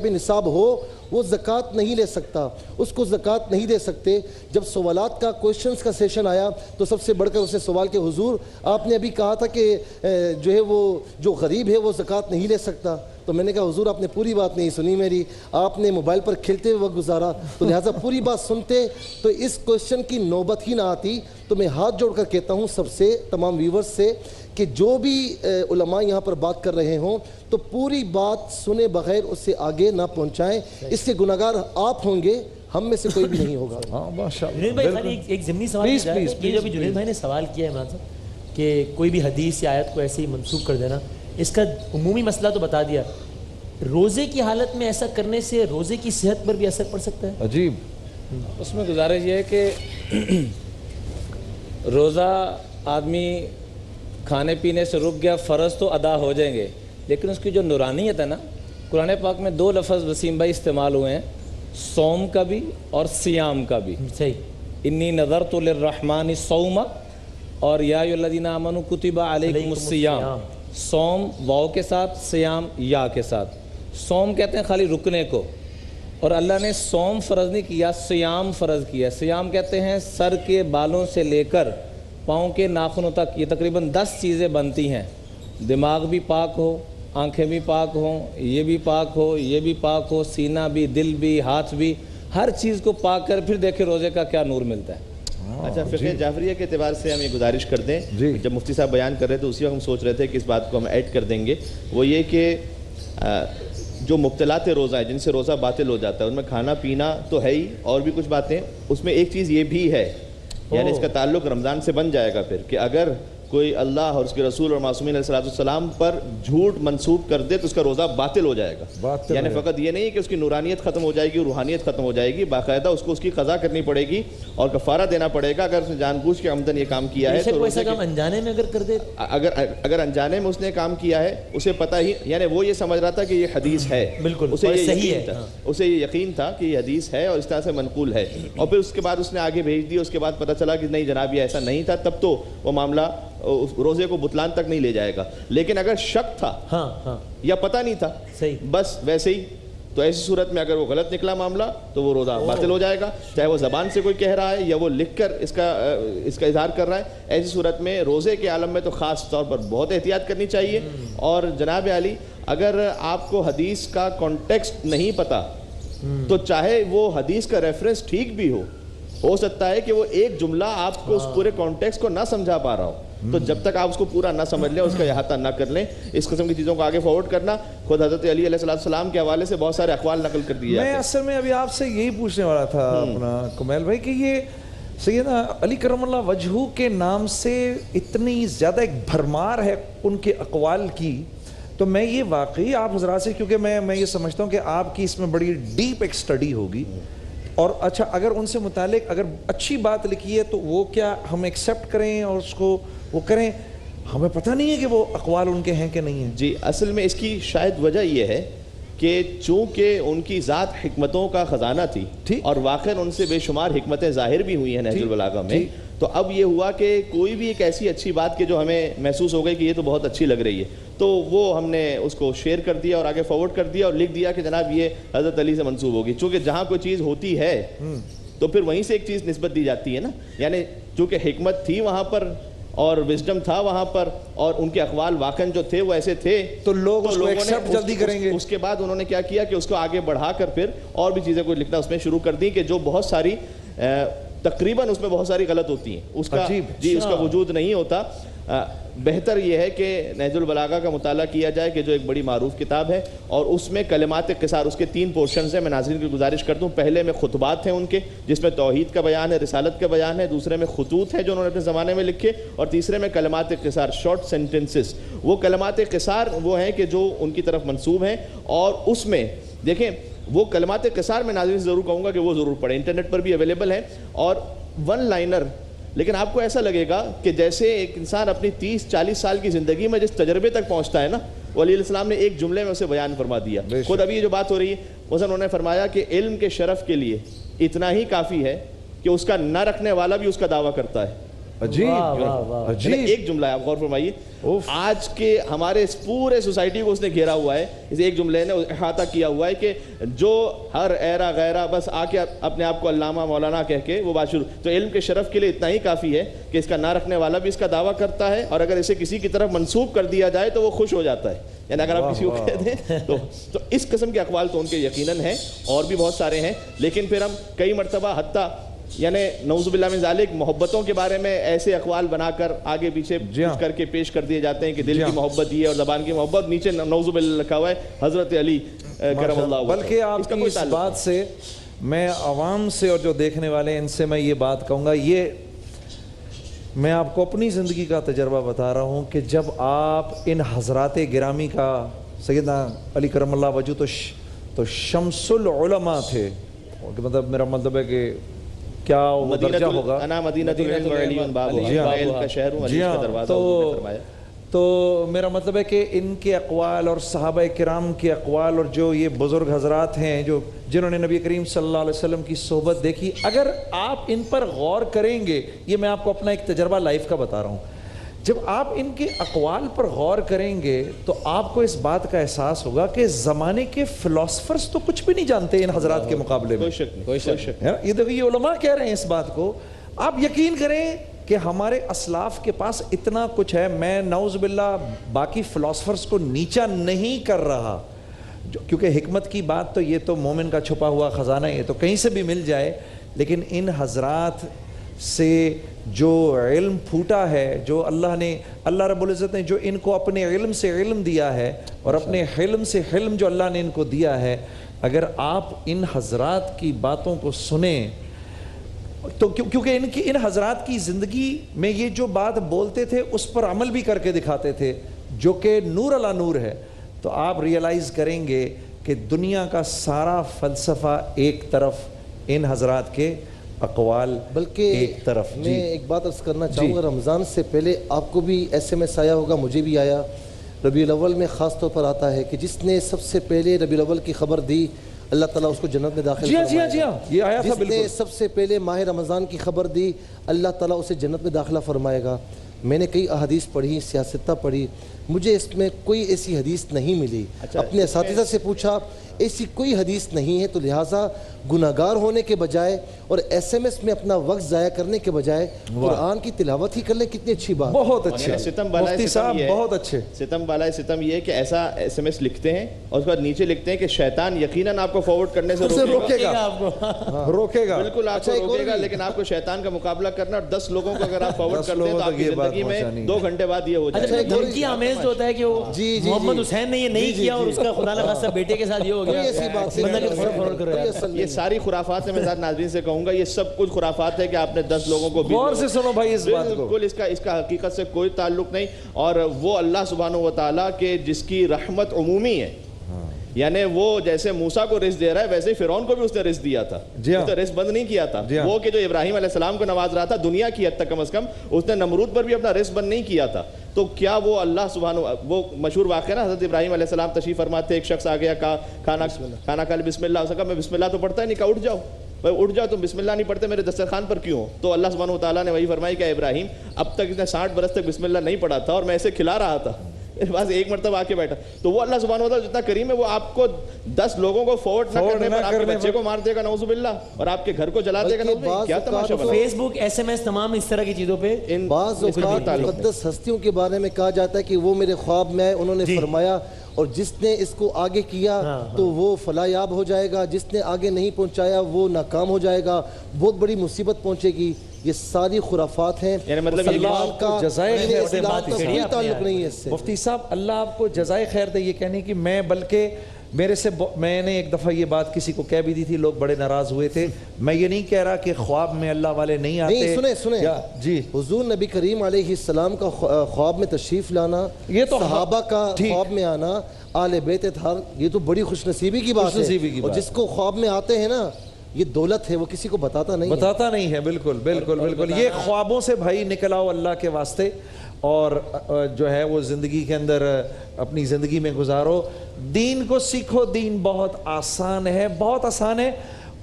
نصاب ہو وہ زکوٰۃ نہیں لے سکتا، اس کو زکوٰۃ نہیں دے سکتے۔ جب سوالات کا کویشچنز کا سیشن آیا تو سب سے بڑھ کر اس نے سوال کہ حضور آپ نے ابھی کہا تھا کہ جو ہے وہ جو غریب ہے وہ زکوٰۃ نہیں لے سکتا۔ تو میں نے کہا حضور آپ نے پوری بات نہیں سنی میری، آپ نے موبائل پر کھیلتے ہوئے وقت گزارا، تو لہٰذا پوری بات سنتے تو اس کویشچن کی نوبت ہی نہ آتی۔ تو میں ہاتھ جوڑ کر کہتا ہوں سب سے، تمام ویورز سے، کہ جو بھی علماء یہاں پر بات کر رہے ہوں تو پوری بات سنے بغیر اس سے آگے نہ پہنچائیں، اس کے گناہگار آپ ہوں گے، ہم میں سے کوئی بھی نہیں ہوگا۔ جنید بھائی خالی ایک ضمنی سوال یہ جو بھی جنید بھائی نے سوال کیا ہے عمران صاحب کہ کوئی بھی حدیث یا آیت کو ایسے ہی منسوخ کر دینا، اس کا عمومی مسئلہ تو بتا دیا، روزے کی حالت میں ایسا کرنے سے روزے کی صحت پر بھی اثر پڑ سکتا ہے؟ عجیب۔ اس میں گزارش یہ ہے کہ روزہ آدمی کھانے پینے سے رک گیا، فرض تو ادا ہو جائیں گے، لیکن اس کی جو نورانیت ہے نا، قرآن پاک میں 2 لفظ وسیم بھائی استعمال ہوئے ہیں، صوم کا بھی اور سیام کا بھی۔ صحیح۔ انی نذرت للرحمن صوم اور یا ایھا الذین آمنوا کتب علیکم الصیام، صوم واو کے ساتھ، سیام یا کے ساتھ۔ صوم کہتے ہیں خالی رکنے کو، اور اللہ نے صوم فرض نہیں کیا، سیام فرض کیا۔ سیام کہتے ہیں سر کے بالوں سے لے کر پاؤں کے ناخنوں تک، یہ تقریباً 10 چیزیں بنتی ہیں، دماغ بھی پاک ہو، آنکھیں بھی پاک ہوں، یہ بھی پاک ہو، یہ بھی پاک ہو، سینہ بھی، دل بھی، ہاتھ بھی، ہر چیز کو پاک کر پھر دیکھیں روزے کا کیا نور ملتا ہے۔ اچھا، فقہ جعفریہ کے اعتبار سے ہم یہ گزارش کر دیں، جب مفتی صاحب بیان کر رہے تھے اسی وقت ہم سوچ رہے تھے کہ اس بات کو ہم ایڈ کر دیں گے، وہ یہ کہ جو مبتلات روزہ ہے جن سے روزہ باطل ہو جاتا ہے، ان میں کھانا پینا تو ہے ہی، اور بھی کچھ باتیں، اس میں ایک چیز یہ بھی ہے، یعنی اس کا تعلق رمضان سے بن جائے گا پھر، کہ اگر کوئی اللہ اور اس کے رسول اور معصومین علیہ السلام پر جھوٹ منسوب کر دے تو اس کا روزہ باطل ہو جائے گا۔ یعنی فقط یہ نہیں کہ اس کی نورانیت ختم ہو جائے گی، روحانیت ختم ہو جائے گی، باقاعدہ اس کو اس کی قضا کرنی پڑے گی اور کفارہ دینا پڑے گا اگر اس نے جان بوجھ کے عمدن یہ کام کیا ہے تو۔ ایسا کام انجانے میں اگر کر دے، اگر انجانے میں اس نے کام کیا ہے، اسے پتہ ہی، یعنی وہ یہ سمجھ رہا تھا کہ یہ حدیث ہے، بالکل اسے یہ یقین تھا کہ یہ حدیث ہے اور اس طرح سے منقول ہے، اور پھر اس کے بعد اس نے آگے بھیج دی، اس کے بعد پتہ چلا کہ نہیں جناب یہ ایسا نہیں تھا، تب تو وہ معاملہ روزے کو بطلان تک نہیں لے جائے گا۔ لیکن اگر شک تھا یا پتہ نہیں تھا، بس ویسے ہی، تو ایسی صورت میں اگر وہ غلط نکلا معاملہ تو وہ روزہ باطل ہو جائے گا، چاہے وہ زبان سے کوئی کہہ رہا ہے یا وہ لکھ کر اس کا اظہار کر رہا ہے۔ ایسی صورت میں روزے کے عالم میں تو خاص طور پر بہت احتیاط کرنی چاہیے۔ اور جناب عالی، اگر آپ کو حدیث کا کانٹیکسٹ نہیں پتہ تو چاہے وہ حدیث کا ریفرنس ٹھیک بھی ہو سکتا ہے کہ وہ ایک جملہ آپ کو اس پورے کانٹیکسٹ کو نہ سمجھا پا رہا ہو، تو جب تک آپ اس کو پورا نہ سمجھ لیں، اس کا احاطہ نہ کر لیں، اس قسم کی چیزوں کو آگے فارورڈ کرنا، خود حضرت علی علیہ السلام کے حوالے سے بہت سارے اقوال نقل کر دیے۔ میں اصل میں ابھی آپ سے یہی پوچھنے والا تھا اپنا کمیل بھائی، کہ یہ سیدنا علی کرم اللہ وجہہ کے نام سے اتنی زیادہ ایک بھرمار ہے ان کے اقوال کی، تو میں یہ واقعی آپ حضرات سے، کیونکہ میں یہ سمجھتا ہوں کہ آپ کی اس میں بڑی ڈیپ ایک سٹڈی ہوگی، اور اچھا اگر ان سے متعلق اگر اچھی بات لکھی ہے تو وہ کیا ہم ایکسیپٹ کریں اور اس کو وہ کریں؟ ہمیں پتہ نہیں ہے کہ وہ اقوال ان کے ہیں کہ نہیں ہیں۔ جی، اصل میں اس کی شاید وجہ یہ ہے کہ چونکہ ان کی ذات حکمتوں کا خزانہ تھی اور واقعاً ان سے بے شمار حکمتیں ظاہر بھی ہوئی ہیں نہج البلاغہ میں، تو اب یہ ہوا کہ کوئی بھی ایک ایسی اچھی بات کہ جو ہمیں محسوس ہو گئی کہ یہ تو بہت اچھی لگ رہی ہے، تو وہ ہم نے اس کو شیئر کر دیا اور آگے فارورڈ کر دیا اور لکھ دیا کہ جناب یہ حضرت علی سے منسوب ہوگی، چونکہ جہاں کوئی چیز ہوتی ہے تو پھر وہیں سے ایک چیز نسبت دی جاتی ہے نا، یعنی چونکہ حکمت تھی وہاں پر اور وزڈم تھا وہاں پر اور ان کے اقوال واقعاً جو تھے وہ ایسے تھے، تو لوگ اس کو ایکسیپٹ جلدی کریں گے۔ اس کے بعد انہوں نے کیا کیا کہ اس کو آگے بڑھا کر پھر اور بھی چیزیں کو لکھنا اس میں شروع کر دی کہ جو بہت ساری تقریباً اس میں بہت ساری غلط ہوتی ہیں، اس کا جی اس کا وجود نہیں ہوتا۔ بہتر یہ ہے کہ نہج البلاغہ کا مطالعہ کیا جائے کہ جو ایک بڑی معروف کتاب ہے، اور اس میں کلمات قصار، اس کے 3 پورشنز ہیں. میں ناظرین کی گزارش کرتا ہوں، پہلے میں خطبات ہیں ان کے جس میں توحید کا بیان ہے، رسالت کا بیان ہے، دوسرے میں خطوط ہے جو انہوں نے اپنے زمانے میں لکھے، اور تیسرے میں کلمات قصار، شارٹ سینٹنسز. وہ کلمات قصار وہ ہیں کہ جو ان کی طرف منسوب ہیں، اور اس میں دیکھیں وہ کلمات قصار میں ناظرین سے ضرور کہوں گا کہ وہ ضرور پڑھیں، انٹرنیٹ پر بھی اویلیبل ہیں، اور 1 لائنر. لیکن آپ کو ایسا لگے گا کہ جیسے ایک انسان اپنی 30-40 سال کی زندگی میں جس تجربے تک پہنچتا ہے نا، وہ علیہ السلام نے ایک جملے میں اسے بیان فرما دیا. خود ابھی یہ جو بات ہو رہی ہے مثلا انہوں نے فرمایا کہ علم کے شرف کے لیے اتنا ہی کافی ہے کہ اس کا نہ رکھنے والا بھی اس کا دعویٰ کرتا ہے. عجیب ایک جملہ ہے، آپ غور فرمائیے. آج کے ہمارے اس پورے سوسائٹی کو اس نے گھیرا ہوا ہے، اس ایک جملے نے احاطہ کیا ہوا ہے کہ جو ہر ایرا غیرہ بس آ کے اپنے آپ کو علامہ مولانا کہہ کے وہ بات شروع. تو علم کے شرف کے لیے اتنا ہی کافی ہے کہ اس کا نہ رکھنے والا بھی اس کا دعویٰ کرتا ہے، اور اگر اسے کسی کی طرف منسوب کر دیا جائے تو وہ خوش ہو جاتا ہے. یعنی اگر آپ کسی کو کہہ دیں تو اس قسم کے اقوال تو ان کے یقیناً ہیں، اور بھی بہت سارے ہیں. لیکن پھر ہم کئی مرتبہ حتیٰ یعنی نعوذ باللہ من ذالک محبتوں کے بارے میں ایسے اقوال بنا کر آگے پیچھے کر کے پیش کر دیے جاتے ہیں کہ دل کی محبت یہ اور زبان کی محبت، نیچے نعوذ باللہ لکھا ہوا ہے حضرت علی کرم اللہ وجہہ. بلکہ آپ کی اس بات سے میں عوام سے اور جو دیکھنے والے ان سے میں یہ بات کہوں گا، یہ میں آپ کو اپنی زندگی کا تجربہ بتا رہا ہوں کہ جب آپ ان حضرات گرامی کا، سیدنا علی کرم اللہ وجہہ تو شمس العلماء تھے، مطلب میرا مطلب ہے کہ کیا وہ درجہ ہوگا، انا مدینہ العلم وعلی بابها، علم کا شہر ہوں، علی کا دروازہ ہوں فرمایا. تو میرا مطلب ہے کہ ان کے اقوال اور صحابہ کرام کے اقوال اور جو یہ بزرگ حضرات ہیں جو جنہوں نے نبی کریم صلی اللہ علیہ وسلم کی صحبت دیکھی، اگر آپ ان پر غور کریں گے، یہ میں آپ کو اپنا ایک تجربہ لائف کا بتا رہا ہوں، جب آپ ان کے اقوال پر غور کریں گے تو آپ کو اس بات کا احساس ہوگا کہ زمانے کے فلاسفرز تو کچھ بھی نہیں جانتے ان حضرات کے مقابلے میں. کوئی شک نہیں. یہ دیکھیں، یہ علماء کہہ رہے ہیں اس بات کو. آپ یقین کریں کہ ہمارے اسلاف کے پاس اتنا کچھ ہے. میں نعوذ باللہ باقی فلاسفرز کو نیچا نہیں کر رہا، کیونکہ حکمت کی بات تو یہ تو مومن کا چھپا ہوا خزانہ ہے، یہ تو کہیں سے بھی مل جائے. لیکن ان حضرات سے جو علم پھوٹا ہے، جو اللہ رب العزت نے جو ان کو اپنے علم سے علم دیا ہے اور اپنے حلم سے حلم جو اللہ نے ان کو دیا ہے، اگر آپ ان حضرات کی باتوں کو سنیں تو کیونکہ ان حضرات کی زندگی میں یہ جو بات بولتے تھے اس پر عمل بھی کر کے دکھاتے تھے، جو کہ نور علی نور ہے، تو آپ ریئلائز کریں گے کہ دنیا کا سارا فلسفہ ایک طرف، ان حضرات کے اقوال بلکہ ایک طرف. میں ایک بات عرض کرنا چاہوں گا، رمضان سے پہلے آپ کو بھی SMS آیا ہوگا، مجھے بھی آیا. ربیع الاول میں خاص طور پر آتا ہے کہ جس نے سب سے پہلے ربیع الاول کی خبر دی اللہ تعالیٰ اس کو جنت میں داخل فرمائے گا. یہ آیا تھا. جس نے سب سے پہلے ماہ رمضان کی خبر دی اللہ تعالیٰ اسے جنت میں داخلہ فرمائے گا. میں نے کئی احادیث پڑھی، سیاستہ پڑھی، مجھے اس میں کوئی ایسی حدیث نہیں ملی. اپنے اساتذہ سے پوچھا، ایسی کوئی حدیث نہیں ہے. تو لہٰذا گناہگار ہونے کے بجائے اور SMS میں اپنا وقت ضائع کرنے کے بجائے قرآن کی تلاوت ہی کر لیں، کتنی اچھی بات. بہت اچھے مفتی صاحب، بہت اچھے. ستم بالائے ستم یہ ہے کہ ایسا SMS لکھتے ہیں اور اس کے بعد نیچے لکھتے ہیں کہ شیطان یقیناً آپ کو فارورڈ کرنے سے روکے گا. بالکل آپ کو روکے گا، لیکن آپ کو شیطان کا مقابلہ کرنا، اور 10 لوگوں کو اگر آپ فارورڈ کرتے ہیں تو آپ کی زندگی میں 2 گھنٹے بعد یہ ہو جائے گا. دھمکی آمیز ہوتا ہے کہ وہ محمد حسین نے یہ نہیں کیا اور اس کا خدا نخواستہ بیٹے کے ساتھ یہ ہو گیا. یہ ساری خرافات ہے. میں ذات ناظرین سے کہوں گا یہ سب کچھ خرافات ہے کہ آپ نے 10 لوگوں کو غور سے سنو بھائی اس بات کو. بالکل اس کا حقیقت سے کوئی تعلق نہیں. اور وہ اللہ سبحانہ و تعالیٰ کے جس کی رحمت عمومی ہے، یعنی وہ جیسے موسیٰ کو رزق دے رہا ہے ویسے ہی فرعون کو بھی اس نے رزق دیا تھا. اس نے رزق بند نہیں کیا تھا. وہ کہ جو ابراہیم علیہ السلام کو نواز رہا تھا دنیا کی حد تک کم از کم، اس نے نمرود پر بھی اپنا رزق بند نہیں کیا تھا. تو کیا وہ اللہ سبحانہ، وہ مشہور واقعہ نا، حضرت ابراہیم علیہ السلام تشریف فرما تھے، ایک شخص آ گیا، کہا کھانا کھا لے بسم اللہ. اس نے کہا میں بسم اللہ تو پڑھتا ہی نہیں. کہا اٹھ جاؤ. اٹھ جاؤ، تم بسم اللہ نہیں پڑھتے، میرے دسترخوان پر کیوں ہو؟ تو اللہ سبحانہ و تعالیٰ نے وہی فرمائی کہ ابراہیم اب تک اس نے 60 برس تک بسم اللہ نہیں پڑھا تھا اور میں اسے کھلا رہا تھا، میرے پاس ایک مرتبہ آ کے بیٹھا. تو وہ اللہ سبحانہ و تعالیٰ جتنا کریم ہے وہ آپ کو 10 لوگوں کو فارورڈ نہ کرنے پر آپ کے بچے کو مار دے گا نعوذ باللہ، اور آپ کے گھر کو جلا دے گا. کیا تماشا بنا. فیس بک، SMS، تمام اس طرح کی چیزوں پہ بعض اوقات مقدس ہستیوں کے بارے میں کہا جاتا ہے کہ وہ میرے خواب میں آئے، انہوں نے فرمایا اور جس نے اس کو آگے کیا تو وہ فلاح یاب ہو جائے گا، جس نے آگے نہیں پہنچایا وہ ناکام ہو جائے گا، بہت بڑی مصیبت پہنچے گی. یہ ساری خرافات ہیں. یعنی مطلب مسلمان کا جزائے خیر دے، اسلام کا کوئی تعلق نہیں ہے اس سے. مفتی صاحب اللہ آپ کو جزائے خیر دے. یہ کہنے کہ میں بلکہ میں نے ایک دفعہ یہ بات کسی کو کہہ بھی دی تھی، لوگ بڑے ناراض ہوئے تھے. میں یہ نہیں کہہ رہا کہ خواب میں اللہ والے نہیں آتے. نہیں سنیں جی، حضور نبی کریم علیہ السلام کا خواب میں تشریف لانا، یہ تو صحابہ کا خواب میں آنا، آل بیت اطہار، یہ تو بڑی خوش نصیبی کی بات ہے. اور جس کو خواب میں آتے ہیں نا، یہ دولت ہے، وہ کسی کو بتاتا نہیں ہے. بالکل بالکل بالکل. یہ خوابوں سے بھائی نکل آؤ اللہ کے واسطے، اور جو ہے وہ زندگی کے اندر اپنی زندگی میں گزارو. دین کو سیکھو. دین بہت آسان ہے، بہت آسان ہے.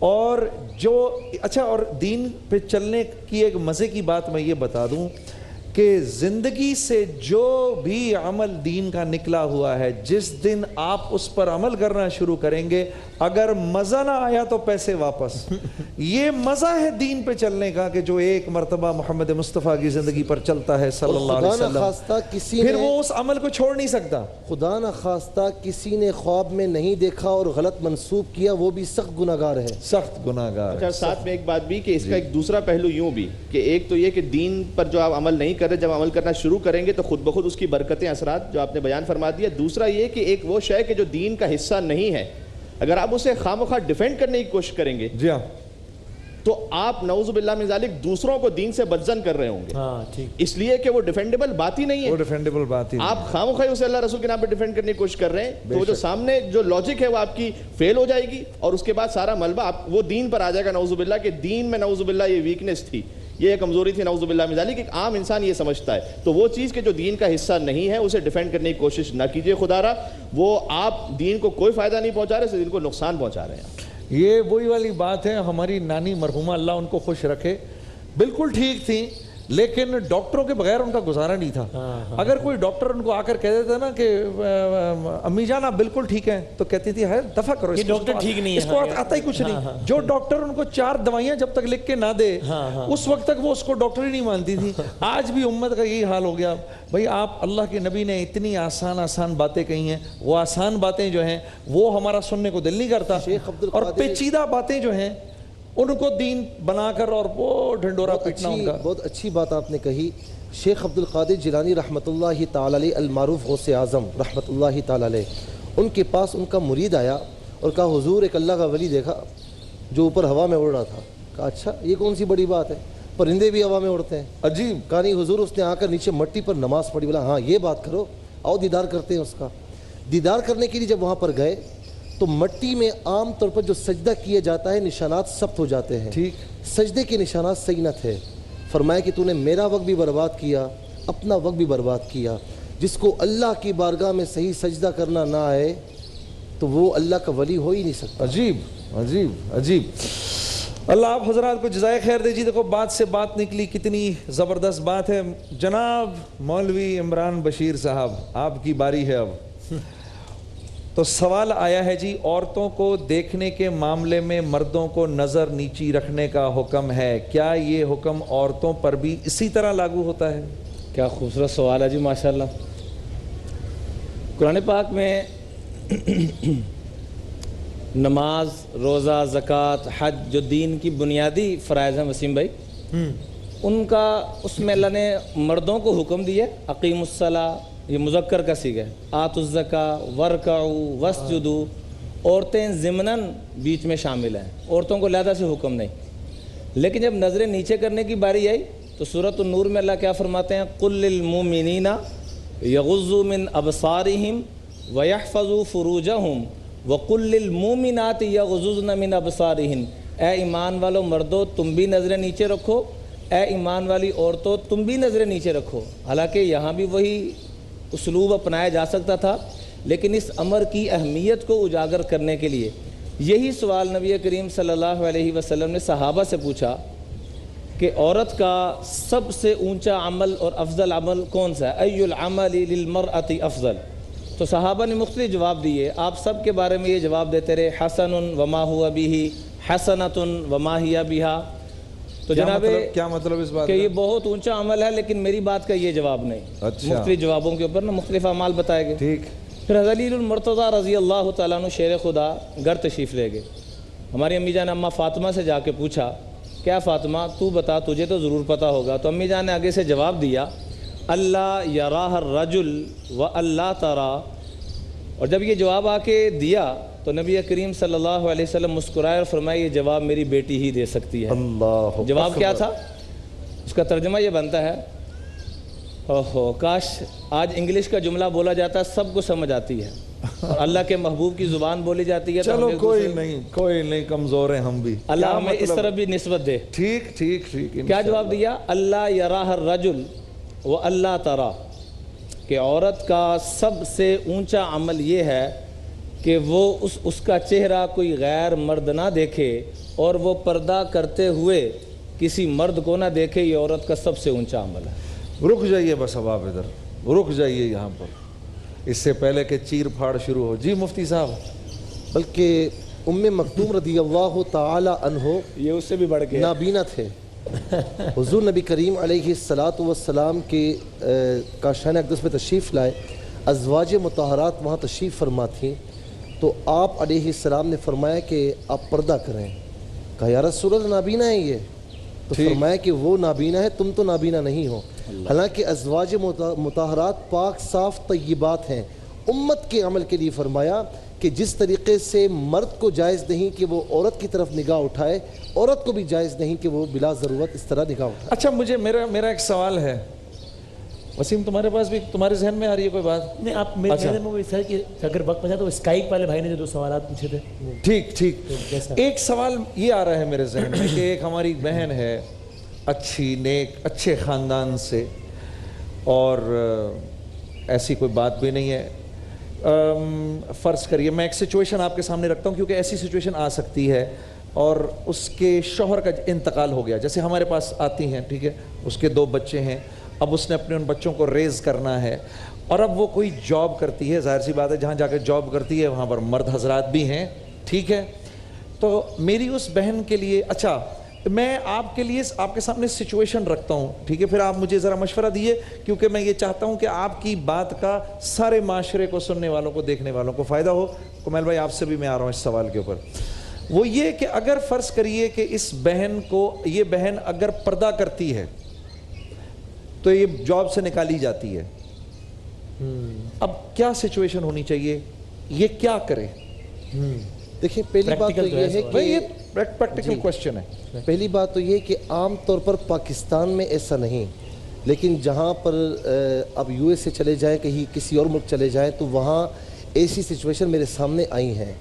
اور جو اچھا، اور دین پہ چلنے کی ایک مزے کی بات میں یہ بتا دوں کہ زندگی سے جو بھی عمل دین کا نکلا ہوا ہے، جس دن آپ اس پر عمل کرنا شروع کریں گے، اگر مزہ نہ آیا تو پیسے واپس. یہ مزہ ہے دین پہ چلنے کا کہ جو ایک مرتبہ محمد مصطفیٰ کی زندگی پر چلتا ہے صلی اللہ علیہ وسلم، پھر وہ اس عمل کو چھوڑ نہیں سکتا. خدا نہ خواستہ کسی نے خواب میں نہیں دیکھا اور غلط منسوب کیا، وہ بھی سخت گناہگار ہے، سخت گناہگار. اچھا، ساتھ میں ایک بات بھی کہ اس کا ایک دوسرا پہلو یوں بھی کہ ایک تو یہ کہ دین پر جو آپ عمل نہیں کر رہے، جب عمل کرنا شروع کریں گے تو خود بخود اس کی برکتیں، اثرات جو آپ نے بیان فرما دیا. دوسرا یہ کہ ایک وہ شے کہ جو دین کا حصہ نہیں ہے، اگر آپ اسے خامخواہ ڈیفینڈ کرنے کی کوشش کریں گے، جی ہاں، تو آپ نعوذ باللہ من ذالک دوسروں کو دین سے بدزن کر رہے ہوں گے. اس لیے کہ وہ ڈیفینڈیبل بات ہی نہیں ہے. وہ ڈیفینڈیبل بات ہی آپ خامخواہ اسے اللہ رسول کے نام پہ ڈیفینڈ کرنے کی کوشش کر رہے ہیں، تو جو سامنے جو لاجک ہے وہ آپ کی فیل ہو جائے گی، اور اس کے بعد سارا ملبہ وہ دین پر آ جائے گا. نعوذ باللہ کہ دین میں نعوذ باللہ یہ ویکنس تھی، یہ کمزوری تھی، نعوذ باللہ من ذالک. ایک عام انسان یہ سمجھتا ہے. تو وہ چیز کہ جو دین کا حصہ نہیں ہے اسے ڈیفینڈ کرنے کی کوشش نہ کیجئے خدا را. وہ آپ دین کو کوئی فائدہ نہیں پہنچا رہے، اسے دین کو نقصان پہنچا رہے ہیں. یہ وہی والی بات ہے. ہماری نانی مرحومہ اللہ ان کو خوش رکھے بالکل ٹھیک تھی، لیکن ڈاکٹروں کے بغیر ان کا گزارا نہیں تھا. اگر کوئی ڈاکٹر ان کو آ کر کہہ دیتا نا کہ امی جان آپ بالکل ٹھیک ہیں، تو کہتی تھی ہے دفع کرو، یہ ڈاکٹر ٹھیک نہیں ہے، اس کو آتا ہی کچھ نہیں. جو ڈاکٹر ان کو 4 دوائیاں جب تک لکھ کے نہ دے، اس وقت تک وہ اس کو ڈاکٹر ہی نہیں مانتی تھی. آج بھی امت کا یہی حال ہو گیا. بھائی آپ اللہ کے نبی نے اتنی آسان باتیں کہی ہیں، وہ آسان باتیں جو ہیں وہ ہمارا سننے کو دل نہیں کرتا، اور پیچیدہ باتیں جو ہیں ان کو دین بنا کر اور وہ ڈھنڈورا پیٹنا ان کا. بہت اچھی بات آپ نے کہی. شیخ عبد القادر جیلانی رحمۃ اللہ تعالی علیہ، المعروف غوث اعظم رحمۃ اللہ تعالی علیہ، ان کے پاس ان کا مرید آیا اور کہا حضور ایک اللہ کا ولی دیکھا جو اوپر ہوا میں اڑ رہا تھا. کہا اچھا یہ کون سی بڑی بات ہے، پرندے بھی ہوا میں اڑتے ہیں، عجیب. کہا نہیں حضور، اس نے آ کر نیچے مٹی پر نماز پڑھی. بولا ہاں یہ بات کرو، آؤ دیدار کرتے ہیں اس کا. دیدار کرنے کے لیے جب وہاں پر گئے تو مٹی میں عام طور پر جو سجدہ کیا جاتا ہے نشانات ثبت ہو جاتے ہیں. ٹھیک، سجدے کے نشانات صحیح نہ تھے. فرمایا کہ تو نے میرا وقت بھی برباد کیا، اپنا وقت بھی برباد کیا. جس کو اللہ کی بارگاہ میں صحیح سجدہ کرنا نہ آئے تو وہ اللہ کا ولی ہو ہی نہیں سکتا. عجیب عجیب عجیب. اللہ آپ حضرات کو جزائے خیر دے. جی دیکھو بات سے بات نکلی، کتنی زبردست بات ہے. جناب مولوی عمران بشیر صاحب، آپ کی باری ہے اب. تو سوال آیا ہے جی، عورتوں کو دیکھنے کے معاملے میں مردوں کو نظر نیچی رکھنے کا حکم ہے، کیا یہ حکم عورتوں پر بھی اسی طرح لاگو ہوتا ہے؟ کیا خوبصورت سوال ہے جی، ماشاءاللہ. قرآن پاک میں نماز، روزہ، زکوٰۃ، حج جو دین کی بنیادی فرائض ہیں وسیم بھائی، ان کا اس میں اللہ نے مردوں کو حکم دیا. اقیم الصلاۃ، یہ مذکر کا صیغہ ہے. آتوا الزکاۃ ورکعوا واسجدوا، عورتیں ضمناً بیچ میں شامل ہیں، عورتوں کو علیحدہ سے حکم نہیں. لیکن جب نظریں نیچے کرنے کی باری آئی تو سورۃ النور میں اللہ کیا فرماتے ہیں؟ قل للمؤمنین یغضوا من ابصارہم ویحفظوا فروجہم وقل للمؤمنات یغضضن من ابصارہن. اے ایمان والو مردو تم بھی نظریں نیچے رکھو، اے ایمان والی عورتوں تم بھی نظریں نیچے رکھو. حالانکہ یہاں بھی وہی اسلوب اپنایا جا سکتا تھا، لیکن اس امر کی اہمیت کو اجاگر کرنے کے لیے یہی سوال نبی کریم صلی اللہ علیہ وسلم نے صحابہ سے پوچھا کہ عورت کا سب سے اونچا عمل اور افضل عمل کون سا ہے؟ ای العمل للمرأة افضل. تو صحابہ نے مختلف جواب دیے. آپ سب کے بارے میں یہ جواب دیتے رہے، حسن وما ہوا بہ، حسنۃ وما ہی بہا. تو جناب کیا مطلب اس بات کہ یہ بہت اونچا عمل ہے، لیکن میری بات کا یہ جواب نہیں. مختلف جوابوں کے اوپر نا مختلف اعمال بتائے گئے. ٹھیک. پھر حضرت علی المرتضیٰ رضی اللہ تعالیٰ عنہ شیر خدا گھر تشریف لے گئے. ہماری امی جان اماں فاطمہ سے جا کے پوچھا کہ کیا فاطمہ تو بتا تجھے تو ضرور پتہ ہوگا. تو امی جان نے آگے سے جواب دیا اللہ یراہ الرجل و اللہ ترا. اور جب یہ جواب آ کے دیا تو نبی کریم صلی اللہ علیہ وسلم مسکرائے اور فرمایا یہ جواب میری بیٹی ہی دے سکتی ہے. اللہ جواب کیا تھا؟ اس کا ترجمہ یہ بنتا ہے اوہو کاش آج انگلش کا جملہ بولا جاتا ہے سب کو سمجھ آتی ہے اور اللہ کے محبوب کی زبان بولی جاتی ہے. چلو کوئی نہیں کمزور ہیں ہم بھی. اللہ ہمیں اس طرف بھی نسبت دے. ٹھیک ٹھیک ٹھیک. کیا جواب دیا؟ اللہ یراہ الرجل و اللہ ترا کہ عورت کا سب سے اونچا عمل یہ ہے کہ وہ اس کا چہرہ کوئی غیر مرد نہ دیکھے اور وہ پردہ کرتے ہوئے کسی مرد کو نہ دیکھے. یہ عورت کا سب سے اونچا عمل ہے. رک جائیے بس اب آپ ادھر رک جائیے یہاں پر اس سے پہلے کہ چیر پھاڑ شروع ہو. جی مفتی صاحب. بلکہ ام مکتوم رضی اللہ تعالی عنہ یہ اس سے بھی بڑھ کے نابینا تھے. حضور نبی کریم علیہ السلام کے کا شان اقدس میں تشریف لائے. ازواج مطہرات وہاں تشریف فرما تھیں تو آپ علیہ السلام نے فرمایا کہ آپ پردہ کریں. کہا یا رسول اللہ نابینا ہے یہ؟ تو فرمایا کہ وہ نابینا ہے تم تو نابینا نہیں ہو. حالانکہ ازواج مطہرات پاک صاف طیبات ہیں. امت کے عمل کے لیے فرمایا کہ جس طریقے سے مرد کو جائز نہیں کہ وہ عورت کی طرف نگاہ اٹھائے عورت کو بھی جائز نہیں کہ وہ بلا ضرورت اس طرح نگاہ اٹھائے. اچھا مجھے میرا ایک سوال ہے وسیم تمہارے پاس بھی تمہارے ذہن میں آ رہی ہے کوئی بات؟ نہیں آپ میرے ذہن میں وہ اس ہے کہ اگر وقت بچا تو اسکائپ والے بھائی نے جو 2 سوالات پوچھے تھے. ٹھیک. ایک سوال یہ آ رہا ہے میرے ذہن میں کہ ایک ہماری بہن ہے اچھی نیک اچھے خاندان سے اور ایسی کوئی بات بھی نہیں ہے. فرض کریے میں ایک سچویشن آپ کے سامنے رکھتا ہوں کیونکہ ایسی سچویشن آ سکتی ہے اور اس کے شوہر کا انتقال ہو گیا. جیسے ہمارے پاس آتی ہیں ٹھیک ہے اس کے 2 بچے ہیں. اب اس نے اپنے ان بچوں کو ریز کرنا ہے اور اب وہ کوئی جاب کرتی ہے. ظاہر سی بات ہے جہاں جا کے جاب کرتی ہے وہاں پر مرد حضرات بھی ہیں ٹھیک ہے. تو میری اس بہن کے لیے اچھا میں آپ کے لیے آپ کے سامنے سچویشن رکھتا ہوں ٹھیک ہے. پھر آپ مجھے ذرا مشورہ دیے کیونکہ میں یہ چاہتا ہوں کہ آپ کی بات کا سارے معاشرے کو سننے والوں کو دیکھنے والوں کو فائدہ ہو. کمیل بھائی آپ سے بھی میں آ رہا ہوں اس سوال کے اوپر. وہ یہ کہ اگر فرض کریے کہ اس بہن کو یہ بہن اگر پردہ کرتی ہے تو یہ جاب سے نکالی جاتی ہے. اب کیا سچویشن ہونی چاہیے یہ کیا کرے؟ دیکھیں پہلی بات تو یہ ہے کہ یہ پریکٹیکل کوشچن ہے. پہلی بات تو یہ کہ عام طور پر پاکستان میں ایسا نہیں لیکن جہاں پر اب یو ایس سے چلے جائیں کہیں کسی اور ملک چلے جائیں تو وہاں ایسی سچویشن میرے سامنے آئی ہیں.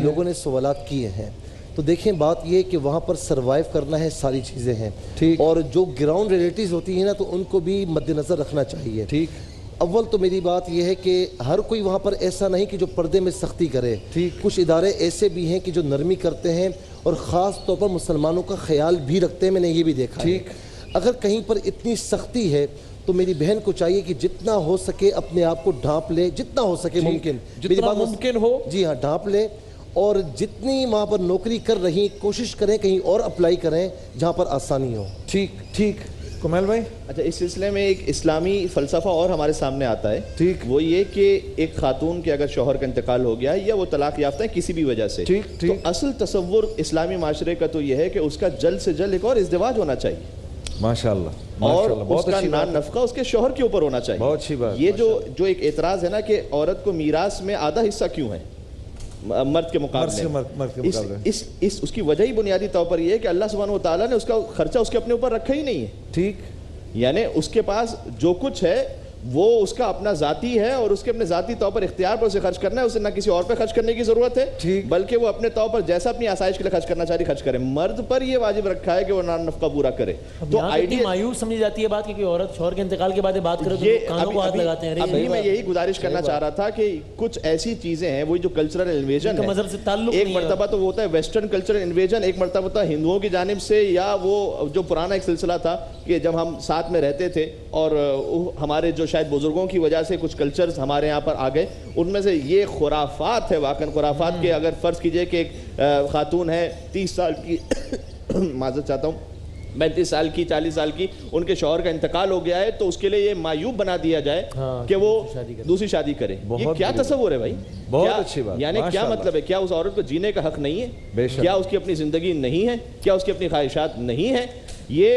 لوگوں نے سوالات کیے ہیں. تو دیکھیں بات یہ کہ وہاں پر سروائیو کرنا ہے ساری چیزیں ہیں اور جو گراؤنڈ ریلیٹیز ہوتی ہیں نا تو ان کو بھی مد نظر رکھنا چاہیے. ٹھیک. اول تو میری بات یہ ہے کہ ہر کوئی وہاں پر ایسا نہیں کہ جو پردے میں سختی کرے. کچھ ادارے ایسے بھی ہیں کہ جو نرمی کرتے ہیں اور خاص طور پر مسلمانوں کا خیال بھی رکھتے ہیں. میں نے یہ بھی دیکھا ہے. اگر کہیں پر اتنی سختی ہے تو میری بہن کو چاہیے کہ جتنا ہو سکے اپنے آپ کو ڈھانپ لے جتنا ہو سکے ممکن جتنا ممکن ہو. جی ہاں ڈھانپ لے اور جتنی وہاں پر نوکری کر رہی کوشش کریں کہیں اور اپلائی کریں جہاں پر آسانی ہو. ٹھیک. کمیل بھائی اچھا اس سلسلے میں ایک اسلامی فلسفہ اور ہمارے سامنے آتا ہے. ٹھیک. وہ یہ کہ ایک خاتون کے اگر شوہر کا انتقال ہو گیا یا وہ طلاق یافتہ ہے کسی بھی وجہ سے تو اصل تصور اسلامی معاشرے کا تو یہ ہے کہ اس کا جلد سے جلد ایک اور ازدواج ہونا چاہیے. ماشاءاللہ. اور اس کا نان نفقہ اس کے شوہر کے اوپر ہونا چاہیے. بہت اچھی بات. یہ جو ایک اعتراض ہے نا کہ عورت کو میراث میں آدھا حصہ کیوں ہے مرد کے مقابلے اس کی وجہ ہی بنیادی طور پر یہ ہے کہ اللہ سبحانہ و تعالیٰ نے اس کا خرچہ اس کے اپنے اوپر رکھا ہی نہیں ہے. ٹھیک. یعنی اس کے پاس جو کچھ ہے وہ اس کا اپنا ذاتی ہے اور اس کے اپنے ذاتی طور پر اختیار پر اسے خرچ کرنا ہے. اسے نہ کسی اور پہ خرچ کرنے کی ضرورت ہے بلکہ وہ اپنے طور پر جیسا اپنی آسائش کے لیے خرچ کرنا چاہتی خرچ کرے. مرد پر یہ واجب رکھا ہے کہ وہ نان نفقہ پورا کرے. تو آئیڈیا مایوس سمجھی جاتی ہے بات کہ عورت شوہر کے انتقال کے بعد بات کرے تو کانوں کو ہاتھ لگاتے ہیں. ابھی میں یہی گزارش کرنا چاہ رہا تھا کہ کچھ ایسی چیزیں ہیں وہی جو کلچرل انویژن ہے. ایک مرتبہ تو وہ ہوتا ہے ویسٹرن کلچرل انویژن, ایک مرتبہ ہوتا ہے ہندوؤں کی جانب سے یا وہ جو پرانا ایک سلسلہ تھا کہ جب ہم ساتھ میں رہتے تھے اور ہمارے جو شاید بزرگوں کی وجہ سے کچھ کلچرز ہمارے یہاں پر آ گئے. ان میں سے یہ خرافات ہے واقعاً خرافات کے اگر فرض کیجئے کہ ایک خاتون ہے 30 سال کی معذرت چاہتا ہوں 35 سال کی 40 سال کی ان کے شوہر کا انتقال ہو گیا ہے تو اس کے لیے یہ معیوب بنا دیا جائے کہ وہ دوسری شادی کرے. یہ کیا تصور ہے بھائی؟ بہت اچھی بات. یعنی کیا مطلب ہے؟ کیا اس عورت کو جینے کا حق نہیں ہے؟ کیا اس کی اپنی زندگی نہیں ہے؟ کیا اس کی اپنی خواہشات نہیں ہیں؟ یہ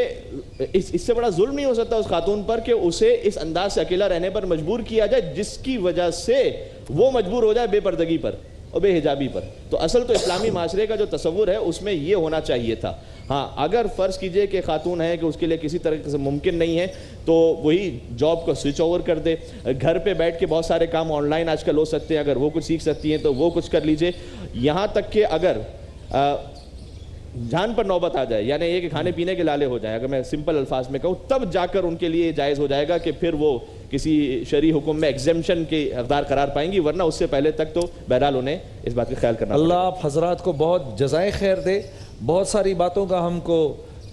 اس سے بڑا ظلم نہیں ہو سکتا اس خاتون پر کہ اسے اس انداز سے اکیلا رہنے پر مجبور کیا جائے جس کی وجہ سے وہ مجبور ہو جائے بے پردگی پر اور بے حجابی پر. تو اصل تو اسلامی معاشرے کا جو تصور ہے اس میں یہ ہونا چاہیے تھا. ہاں اگر فرض کیجئے کہ خاتون ہے کہ اس کے لیے کسی طرح سے ممکن نہیں ہے تو وہی جاب کو سوئچ اوور کر دے. گھر پہ بیٹھ کے بہت سارے کام آن لائن آج کل ہو سکتے ہیں, اگر وہ کچھ سیکھ سکتی ہیں تو وہ کچھ کر لیجئے. یہاں تک کہ اگر جان پر نوبت آ جائے, یعنی یہ کہ کھانے پینے کے لالے ہو جائیں, اگر میں سمپل الفاظ میں کہوں, تب جا کر ان کے لیے جائز ہو جائے گا کہ پھر وہ کسی شرعی حکم میں ایگزیمشن کے حقدار قرار پائیں گی, ورنہ اس سے پہلے تک تو بہرحال انہیں اس بات کا خیال کرنا پڑے گا. اللہ آپ حضرات کو بہت جزائے خیر دے. بہت ساری باتوں کا ہم کو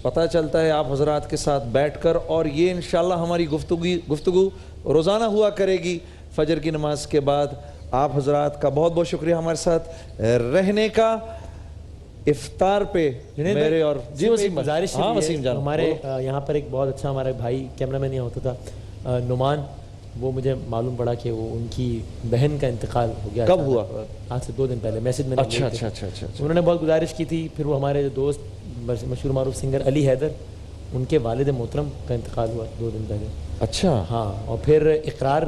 پتہ چلتا ہے آپ حضرات کے ساتھ بیٹھ کر, اور یہ انشاءاللہ ہماری گفتگو روزانہ ہوا کرے گی فجر کی نماز کے بعد. آپ حضرات کا بہت بہت شکریہ ہمارے ساتھ رہنے کا. افطار پہ میرے اور جی وسیم گزارش ہمارے یہاں پر ایک بہت اچھا ہمارا بھائی کیمرہ مین یہاں ہوتا تھا نعمان, وہ مجھے معلوم پڑا کہ وہ ان کی بہن کا انتقال ہو گیا. کب ہوا؟ آج سے 2 دن پہلے. میسج میں اچھا. انہوں نے بہت گزارش کی تھی. پھر وہ ہمارے جو دوست مشہور معروف سنگر علی حیدر, ان کے والد محترم کا انتقال ہوا 2 دن پہلے. اچھا ہاں. اور پھر اقرار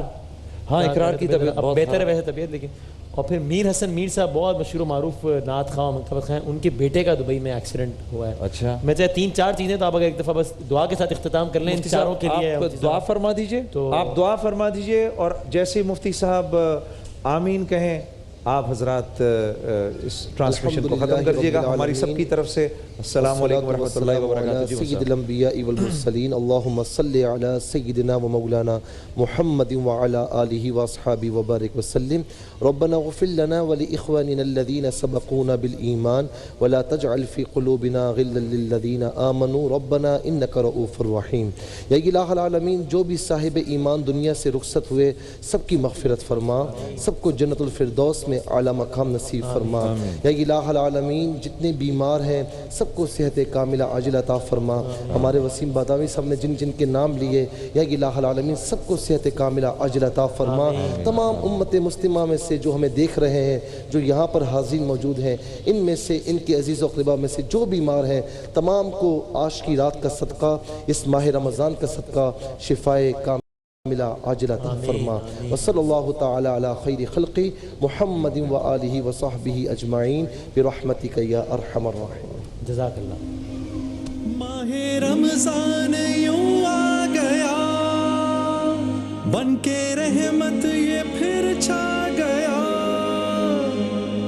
کی طبیعت بہتر ہے ویسے طبیعت, لیکن اور پھر میر حسن میر صاحب بہت مشہور و معروف نعت خواہ مکتبہ خواہ, ان کے بیٹے کا دبئی میں ایکسیڈنٹ ہوا ہے. اچھا. میں چاہے 3-4 چیزیں تو آپ اگر ایک دفعہ بس دعا کے ساتھ اختتام کر لیں ان چاروں کے لیے. آپ دعا فرما دیجئے, آپ دعا فرما دیجئے, اور جیسے مفتی صاحب آمین کہیں آپ حضرات اس ٹرانسمیشن کو ختم کر دیجئے گا ہماری سب کی طرف سے. السلام علیکم ورحمۃ اللہ وبرکاتہ. سید الانبیاء والمرسلین اللہم صلی علی سیدنا و مولانا محمد وعلی آلہ واصحابہ وبارک وسلم. ربنا اغفر لنا ولاخواننا الذین سبقونا بالایمان ولا تجعل فی قلوبنا غلا للذین آمنوا ربنا انک رؤوف رحیم. یا الہ العالمین, جو بھی صاحب ایمان دنیا سے رخصت ہوئے سب کی مغفرت فرما, سب کو جنت الفردوس میں اعلیٰ مقام نصیب فرما. یا الہ العالمین, جتنے بیمار ہیں سب کو صحت کاملہ عاجلہ عطا فرما. ہمارے وسیم بادامی صاحب نے جن جن کے نام لیے, یا الہ العالمین سب کو صحت کاملہ عاجلہ عطا فرما. تمام امت مسلمہ میں سے جو ہمیں دیکھ رہے ہیں, جو یہاں پر حاضرین موجود ہیں, ان میں سے ان کے عزیز و اقربا میں سے جو بیمار ہیں تمام کو آج کی رات کا صدقہ, اس ماہ رمضان کا صدقہ شفائے کاملہ عاجلہ عطا فرما. وصلی اللہ تعالی علی خیر خلقی محمد و آلہ و صحبہ اجمعین برحمتک یا ارحم الراحمین. جزاک اللہ. ماہ رمضان یوں آ گیا بن کے رحمت یہ پھر چھا گیا,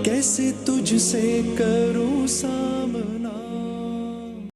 کیسے تجھ سے کروں سا